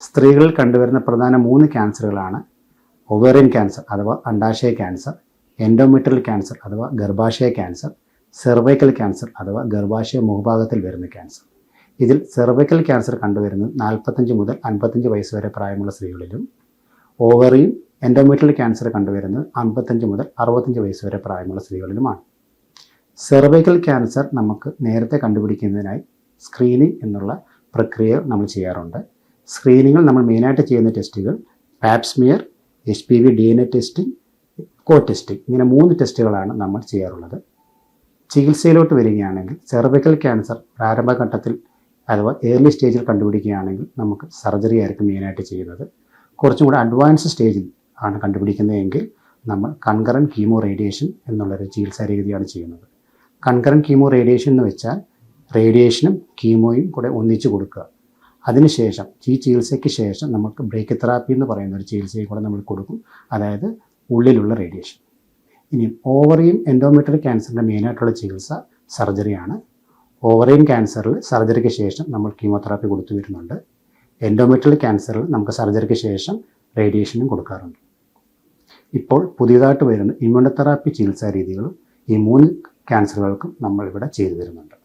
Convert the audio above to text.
സ്ത്രീകളിൽ കണ്ടുവരുന്ന പ്രധാന 3 ക്യാൻസറുകളാണ് ഒവേറിയൻ ക്യാൻസർ അഥവാ അണ്ഡാശയ ക്യാൻസർ, എൻഡോമെട്രിയൽ ക്യാൻസർ അഥവാ ഗർഭാശയ ക്യാൻസർ, സെർവൈക്കൽ ക്യാൻസർ അഥവാ ഗർഭാശയ മുഖഭാഗത്തിൽ വരുന്ന ക്യാൻസർ. ഇതിൽ സെർവൈക്കൽ ക്യാൻസർ കണ്ടുവരുന്നത് 45 മുതൽ 55 വയസ്സ് വരെ പ്രായമുള്ള സ്ത്രീകളിലും, ഓവറിയും എൻഡോമെട്രിയൽ ക്യാൻസർ കണ്ടുവരുന്നത് 55 മുതൽ 65 വയസ്സ് വരെ പ്രായമുള്ള സ്ത്രീകളിലുമാണ്. സെർവൈക്കൽ ക്യാൻസർ നമുക്ക് നേരത്തെ കണ്ടുപിടിക്കുന്നതിനായി സ്ക്രീനിങ് എന്നുള്ള പ്രക്രിയ നമ്മൾ ചെയ്യാറുണ്ട്. സ്ക്രീനിങ്ങിൽ നമ്മൾ മെയിനായിട്ട് ചെയ്യുന്ന ടെസ്റ്റുകൾ Pap smear, HPV DNA testing, testing, ഇങ്ങനെ 3 ടെസ്റ്റുകളാണ് നമ്മൾ ചെയ്യാറുള്ളത്. ചികിത്സയിലോട്ട് വരികയാണെങ്കിൽ സെർവൈക്കൽ ക്യാൻസർ പ്രാരംഭഘട്ടത്തിൽ അഥവാ ഏർലി സ്റ്റേജിൽ കണ്ടുപിടിക്കുകയാണെങ്കിൽ നമുക്ക് സർജറി ആയിരിക്കും മെയിനായിട്ട് ചെയ്യുന്നത്. കുറച്ചും കൂടെ അഡ്വാൻസ് സ്റ്റേജിൽ ആണ് കണ്ടുപിടിക്കുന്നതെങ്കിൽ നമ്മൾ കൺകറൻറ്റ് കീമോ റേഡിയേഷൻ എന്നുള്ളൊരു ചികിത്സാ രീതിയാണ് ചെയ്യുന്നത്. കൺകറൻറ്റ് കീമോ റേഡിയേഷൻ എന്ന് വെച്ചാൽ റേഡിയേഷനും കീമോയും കൂടെ ഒന്നിച്ച് കൊടുക്കുക. അതിനുശേഷം ഈ ചികിത്സയ്ക്ക് ശേഷം നമുക്ക് ബ്രേക്ക് തെറാപ്പി എന്ന് പറയുന്ന ഒരു ചികിത്സയും കൂടെ നമ്മൾ കൊടുക്കും, അതായത് ഉള്ളിലുള്ള റേഡിയേഷൻ. ഇനി ഓവറിയും എൻഡോമെട്രിയൽ ക്യാൻസറിൻ്റെ മെയിനായിട്ടുള്ള ചികിത്സ സർജറിയാണ്. ഓവറിയൻ ക്യാൻസറിൽ സർജറിക്ക് ശേഷം നമ്മൾ കീമോതെറാപ്പി കൊടുത്തു വരുന്നുണ്ട്. എൻഡോമെട്രിയൽ ക്യാൻസറിൽ നമുക്ക് സർജറിക്ക് ശേഷം റേഡിയേഷനും കൊടുക്കാറുണ്ട്. ഇപ്പോൾ പുതിയതായിട്ട് വരുന്ന ഇമ്മ്യൂണോതെറാപ്പി ചികിത്സാ രീതികളും ഈ 3 ക്യാൻസറുകൾക്കും നമ്മളിവിടെ ചെയ്തു വരുന്നുണ്ട്.